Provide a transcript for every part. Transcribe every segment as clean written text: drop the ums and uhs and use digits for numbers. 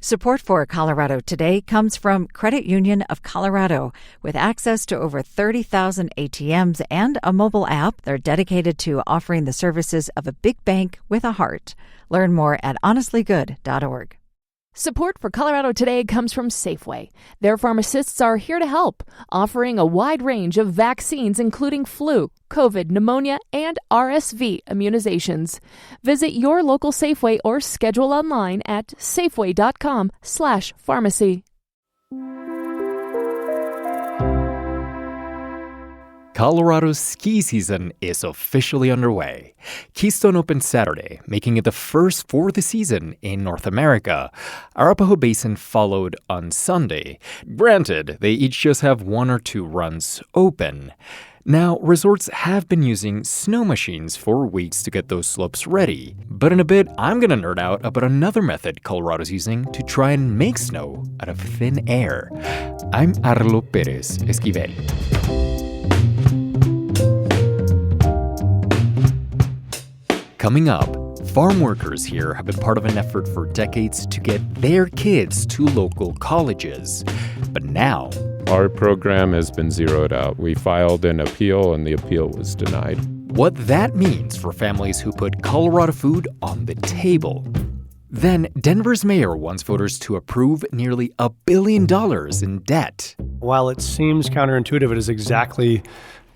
Support for Colorado Today comes from Credit Union of Colorado. With access to over 30,000 ATMs and a mobile app, they're dedicated to offering the services of a big bank with a heart. Learn more at honestlygood.org. Support for Colorado Today comes from Safeway. Their pharmacists are here to help, offering a wide range of vaccines including flu, COVID, pneumonia, and RSV immunizations. Visit your local Safeway or schedule online at safeway.com/pharmacy. Colorado's ski season is officially underway. Keystone opened Saturday, making it the first for the season in North America. Arapahoe Basin followed on Sunday. Granted, they each just have one or two runs open. Now, resorts have been using snow machines for weeks to get those slopes ready. But in a bit, I'm going to nerd out about another method Colorado's using to try and make snow out of thin air. I'm Arlo Perez Esquivel. Coming up, farm workers here have been part of an effort for decades to get their kids to local colleges. But now, our program has been zeroed out. We filed an appeal and the appeal was denied. What that means for families who put Colorado food on the table. Then, Denver's mayor wants voters to approve nearly $1 billion in debt. While it seems counterintuitive, it is exactly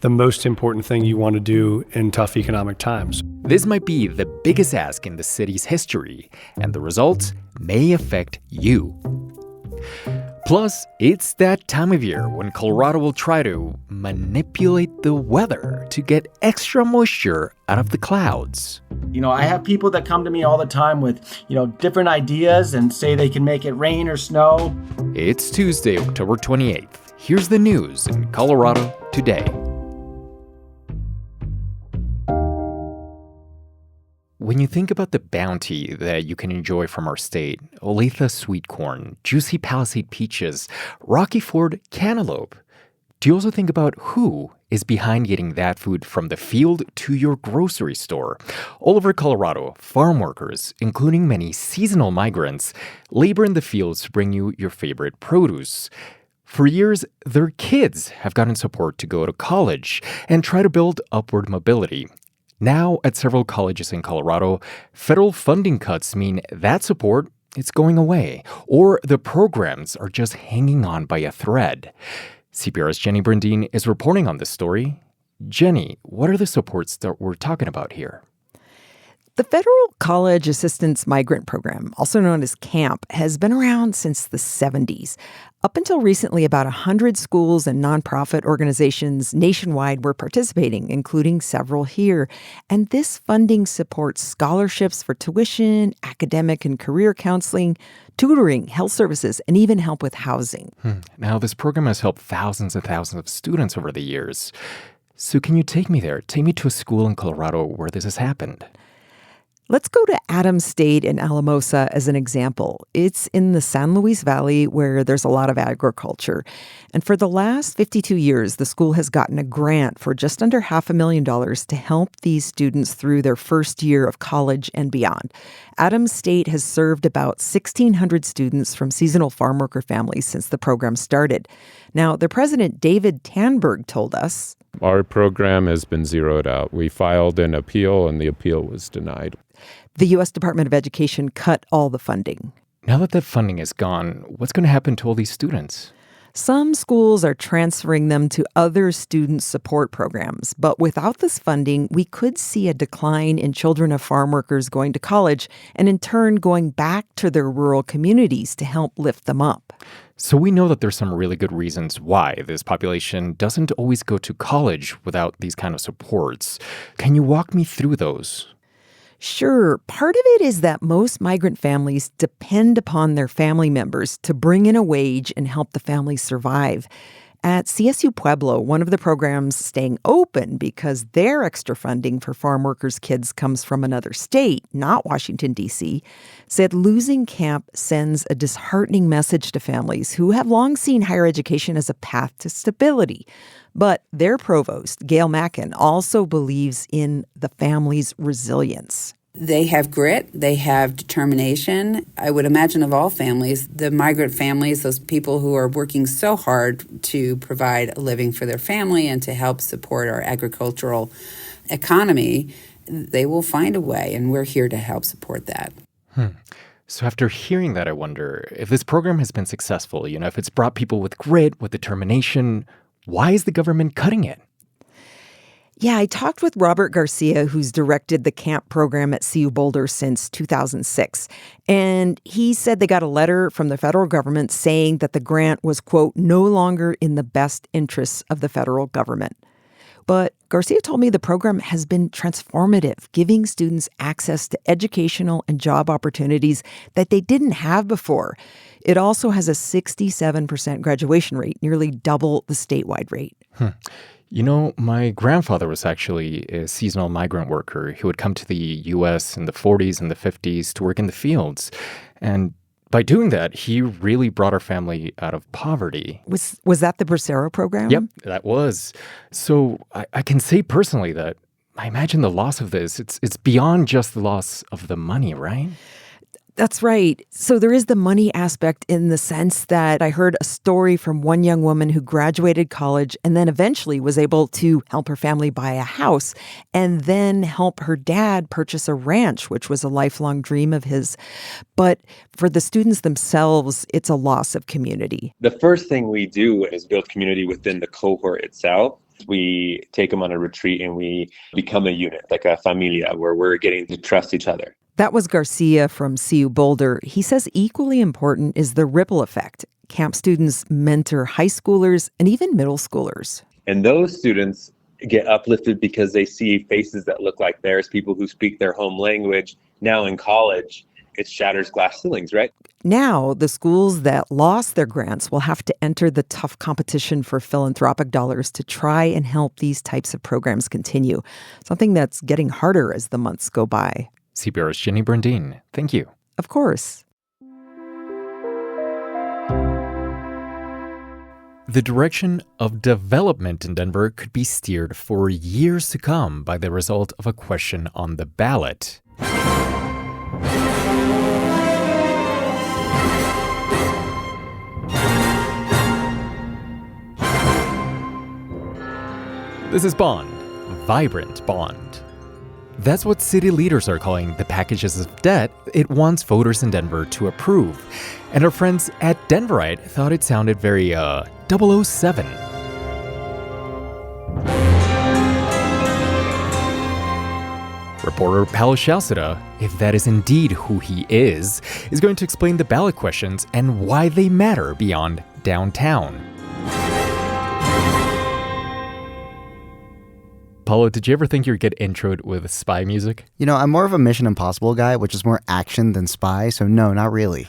the most important thing you want to do in tough economic times. This might be the biggest ask in the city's history, and the results may affect you. Plus, it's that time of year when Colorado will try to manipulate the weather to get extra moisture out of the clouds. I have people that come to me all the time with, different ideas and say they can make it rain or snow. It's Tuesday, October 28th. Here's the news in Colorado today. When you think about the bounty that you can enjoy from our state, Olathe sweet corn, juicy Palisade peaches, Rocky Ford cantaloupe, do you also think about who is behind getting that food from the field to your grocery store? All over Colorado, farm workers, including many seasonal migrants, labor in the fields to bring you your favorite produce. For years, their kids have gotten support to go to college and try to build upward mobility. Now, at several colleges in Colorado, federal funding cuts mean that support is going away, or the programs are just hanging on by a thread. CPR's Jenny Brandine is reporting on this story. Jenny, what are the supports that we're talking about here? The Federal College Assistance Migrant Program, also known as CAMP, has been around since the 70s. Up until recently, about 100 schools and nonprofit organizations nationwide were participating, including several here. And this funding supports scholarships for tuition, academic and career counseling, tutoring, health services, and even help with housing. Now, this program has helped thousands and thousands of students over the years. So can you take me there? Take me to a school in Colorado where this has happened. Let's go to Adams State in Alamosa as an example. It's in the San Luis Valley where there's a lot of agriculture. And for the last 52 years, the school has gotten a grant for just under $500,000 to help these students through their first year of college and beyond. Adams State has served about 1,600 students from seasonal farm worker families since the program started. Now, their president, David Tanberg, told us, our program has been zeroed out. We filed an appeal and the appeal was denied. The U.S. Department of Education cut all the funding. Now that funding is gone, what's going to happen to all these students? Some schools are transferring them to other student support programs. But without this funding, we could see a decline in children of farm workers going to college and in turn going back to their rural communities to help lift them up. So we know that there's some really good reasons why this population doesn't always go to college without these kind of supports. Can you walk me through those? Sure. Part of it is that most migrant families depend upon their family members to bring in a wage and help the family survive. At CSU Pueblo, one of the programs staying open because their extra funding for farm workers' kids comes from another state, not Washington, D.C., said losing camp sends a disheartening message to families who have long seen higher education as a path to stability. But their provost, Gail Mackin, also believes in the family's resilience. They have grit, they have determination. I would imagine of all families, the migrant families, those people who are working so hard to provide a living for their family and to help support our agricultural economy, they will find a way, and we're here to help support that. So after hearing that, I wonder if this program has been successful, if it's brought people with grit, with determination, why is the government cutting it? Yeah, I talked with Robert Garcia, who's directed the camp program at CU Boulder since 2006. And he said they got a letter from the federal government saying that the grant was, quote, no longer in the best interests of the federal government. But Garcia told me the program has been transformative, giving students access to educational and job opportunities that they didn't have before. It also has a 67% graduation rate, nearly double the statewide rate. My grandfather was actually a seasonal migrant worker who would come to the U.S. in the 40s and the 50s to work in the fields. And by doing that, he really brought our family out of poverty. Was that the Bracero program? Yep, that was. So I can say personally that I imagine the loss of this, it's beyond just the loss of the money, right? That's right. So there is the money aspect in the sense that I heard a story from one young woman who graduated college and then eventually was able to help her family buy a house and then help her dad purchase a ranch, which was a lifelong dream of his. But for the students themselves, it's a loss of community. The first thing we do is build community within the cohort itself. We take them on a retreat and we become a unit, like a familia, where we're getting to trust each other. That was Garcia from CU Boulder. He says equally important is the ripple effect. Camp students mentor high schoolers and even middle schoolers. And those students get uplifted because they see faces that look like theirs, people who speak their home language. Now in college, it shatters glass ceilings, right? Now, the schools that lost their grants will have to enter the tough competition for philanthropic dollars to try and help these types of programs continue, something that's getting harder as the months go by. CPR's Jenny Brundin, thank you. Of course. The direction of development in Denver could be steered for years to come by the result of a question on the ballot. This is Bond, Vibrant Bond. That's what city leaders are calling the packages of debt it wants voters in Denver to approve. And our friends at Denverite thought it sounded very, 007. Reporter Paolo Shalcida, if that is indeed who he is going to explain the ballot questions and why they matter beyond downtown. Paulo, did you ever think you'd get introed with spy music? I'm more of a Mission Impossible guy, which is more action than spy, so no, not really.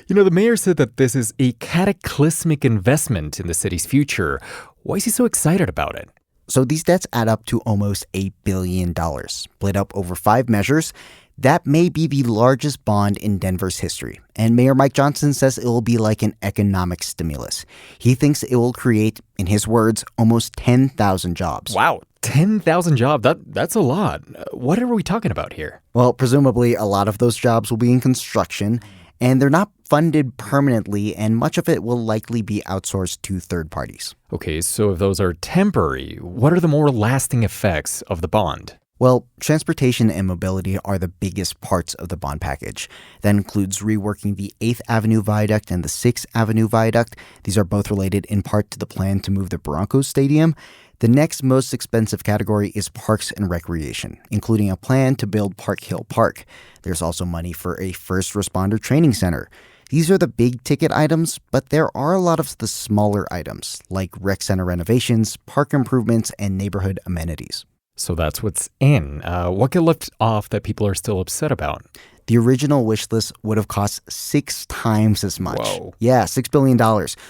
The mayor said that this is a cataclysmic investment in the city's future. Why is he so excited about it? So these debts add up to almost $8 billion, split up over 5 measures. That may be the largest bond in Denver's history. And Mayor Mike Johnson says it will be like an economic stimulus. He thinks it will create, in his words, almost 10,000 jobs. Wow, 10,000 jobs. That's a lot. What are we talking about here? Well, presumably a lot of those jobs will be in construction, and they're not funded permanently, and much of it will likely be outsourced to third parties. Okay, so if those are temporary, what are the more lasting effects of the bond? Well, transportation and mobility are the biggest parts of the bond package. That includes reworking the 8th Avenue Viaduct and the 6th Avenue Viaduct. These are both related in part to the plan to move the Broncos Stadium. The next most expensive category is parks and recreation, including a plan to build Park Hill Park. There's also money for a first responder training center. These are the big ticket items, but there are a lot of the smaller items, like rec center renovations, park improvements, and neighborhood amenities. So that's what's in. What get left off that people are still upset about? The original wish list would have cost 6 times as much. Whoa. Yeah, $6 billion.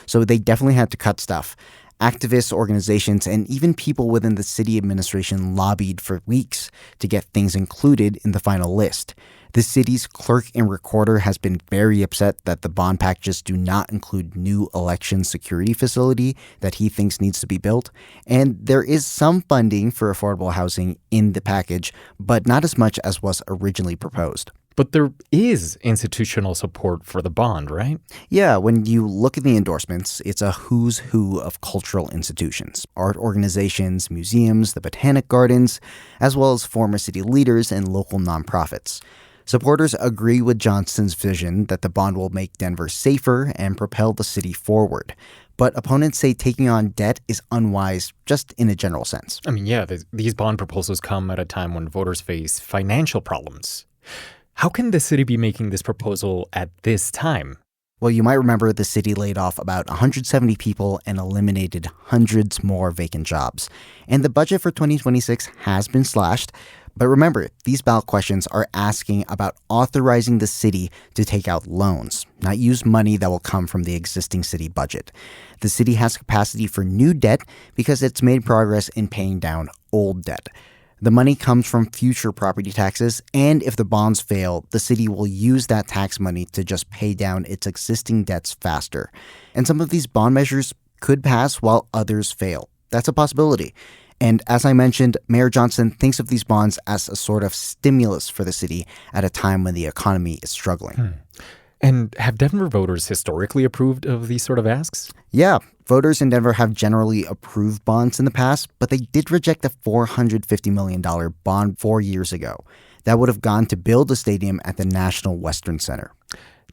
So they definitely had to cut stuff. Activists, organizations, and even people within the city administration lobbied for weeks to get things included in the final list. The city's clerk and recorder has been very upset that the bond packages do not include new election security facility that he thinks needs to be built. And there is some funding for affordable housing in the package, but not as much as was originally proposed. But there is institutional support for the bond, right? Yeah, when you look at the endorsements, it's a who's who of cultural institutions, art organizations, museums, the Botanic Gardens, as well as former city leaders and local nonprofits. Supporters agree with Johnston's vision that the bond will make Denver safer and propel the city forward. But opponents say taking on debt is unwise, just in a general sense. I mean, yeah, these bond proposals come at a time when voters face financial problems. How can the city be making this proposal at this time? Well, you might remember the city laid off about 170 people and eliminated hundreds more vacant jobs. And the budget for 2026 has been slashed. But remember, these ballot questions are asking about authorizing the city to take out loans, not use money that will come from the existing city budget. The city has capacity for new debt because it's made progress in paying down old debt. The money comes from future property taxes, and if the bonds fail, the city will use that tax money to just pay down its existing debts faster. And some of these bond measures could pass while others fail. That's a possibility. And as I mentioned, Mayor Johnston thinks of these bonds as a sort of stimulus for the city at a time when the economy is struggling. And have Denver voters historically approved of these sort of asks? Yeah, voters in Denver have generally approved bonds in the past, but they did reject a $450 million bond 4 years ago. That would have gone to build a stadium at the National Western Center.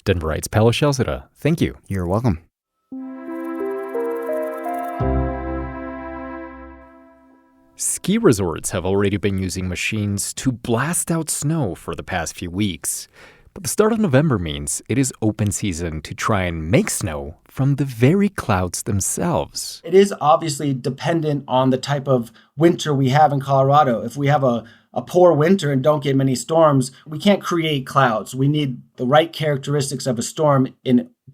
Denverite's Paolo Scelzida, thank you. You're welcome. Ski resorts have already been using machines to blast out snow for the past few weeks. But the start of November means it is open season to try and make snow from the very clouds themselves. It is obviously dependent on the type of winter we have in Colorado. If we have a poor winter and don't get many storms, we can't create clouds. We need the right characteristics of a storm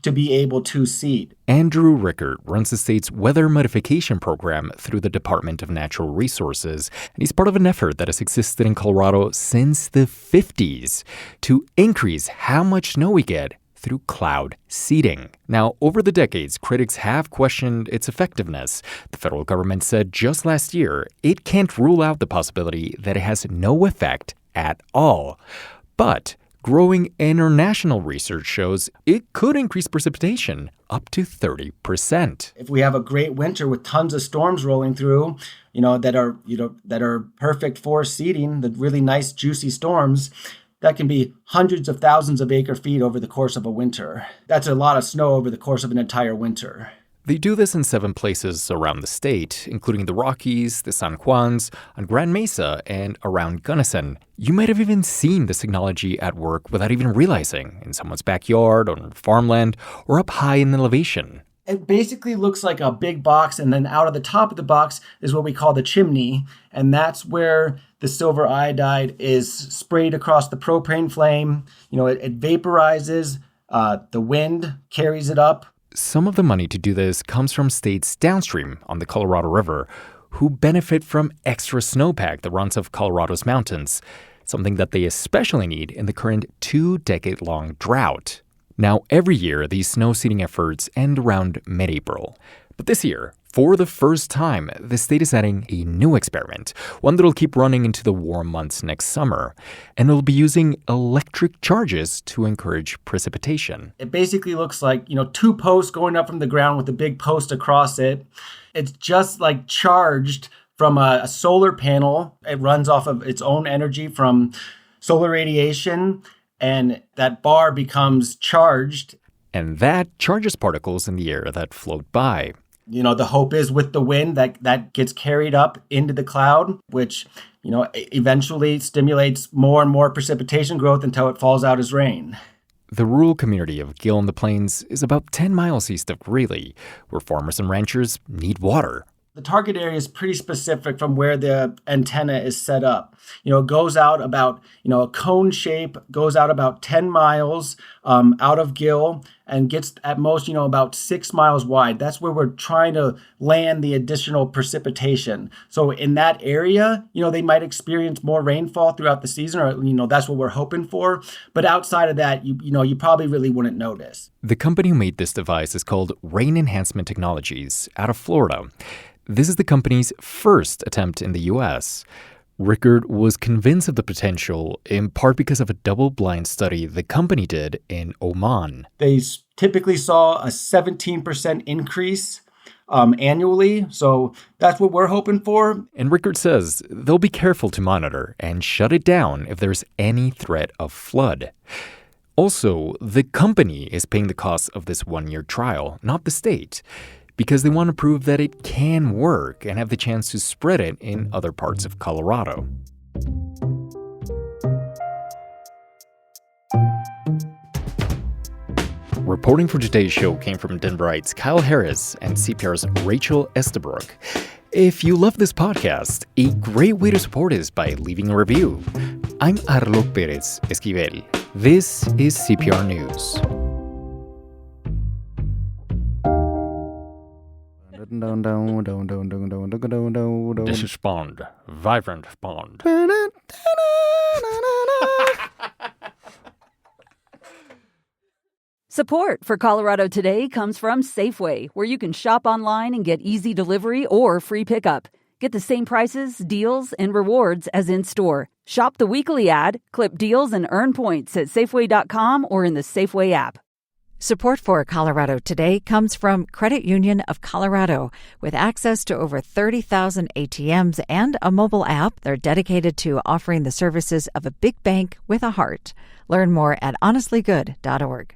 to be able to seed. Andrew Rickert runs the state's weather modification program through the Department of Natural Resources, and he's part of an effort that has existed in Colorado since the 50s to increase how much snow we get through cloud seeding. Now, over the decades, critics have questioned its effectiveness. The federal government said just last year it can't rule out the possibility that it has no effect at all. But growing international research shows it could increase precipitation up to 30%. If we have a great winter with tons of storms rolling through, that are perfect for seeding, the really nice juicy storms, that can be hundreds of thousands of acre feet over the course of a winter. That's a lot of snow over the course of an entire winter. They do this in 7 places around the state, including the Rockies, the San Juans, on Grand Mesa, and around Gunnison. You might have even seen this technology at work without even realizing, in someone's backyard, on farmland, or up high in elevation. It basically looks like a big box, and then out of the top of the box is what we call the chimney, and that's where the silver iodide is sprayed across the propane flame. It vaporizes, the wind carries it up. Some of the money to do this comes from states downstream on the Colorado River, who benefit from extra snowpack that runs off Colorado's mountains, something that they especially need in the current 2-decade-long drought. Now, every year, these snow seeding efforts end around mid-April. But this year, for the first time, the state is adding a new experiment, one that'll keep running into the warm months next summer. And it'll be using electric charges to encourage precipitation. It basically looks like, 2 posts going up from the ground with a big post across it. It's just like charged from a solar panel. It runs off of its own energy from solar radiation, and that bar becomes charged. And that charges particles in the air that float by. The hope is with the wind that gets carried up into the cloud, which, eventually stimulates more and more precipitation growth until it falls out as rain. The rural community of Gill in the Plains is about 10 miles east of Greeley, where farmers and ranchers need water. The target area is pretty specific from where the antenna is set up. It goes out about, a cone shape, goes out about 10 miles out of Gill, and gets at most, about 6 miles wide. That's where we're trying to land the additional precipitation. So in that area, they might experience more rainfall throughout the season, or, that's what we're hoping for. But outside of that, you probably really wouldn't notice. The company who made this device is called Rain Enhancement Technologies out of Florida. This is the company's first attempt in the U.S. Rickard was convinced of the potential in part because of a double-blind study the company did in Oman. They typically saw a 17% increase annually, so that's what we're hoping for. And Rickard says they'll be careful to monitor and shut it down if there's any threat of flood. Also, the company is paying the cost of this one-year trial, not the state, because they want to prove that it can work and have the chance to spread it in other parts of Colorado. Reporting for today's show came from Denverites Kyle Harris and CPR's Rachel Estabrook. If you love this podcast, a great way to support is by leaving a review. I'm Arlo Perez Esquivel. This is CPR News. This is Bond, Vibrant Bond. Support for Colorado Today comes from Safeway, where you can shop online and get easy delivery or free pickup. Get the same prices, deals, and rewards as in-store. Shop the weekly ad, clip deals, and earn points at Safeway.com or in the Safeway app. Support for Colorado Today comes from Credit Union of Colorado. With access to over 30,000 ATMs and a mobile app, they're dedicated to offering the services of a big bank with a heart. Learn more at honestlygood.org.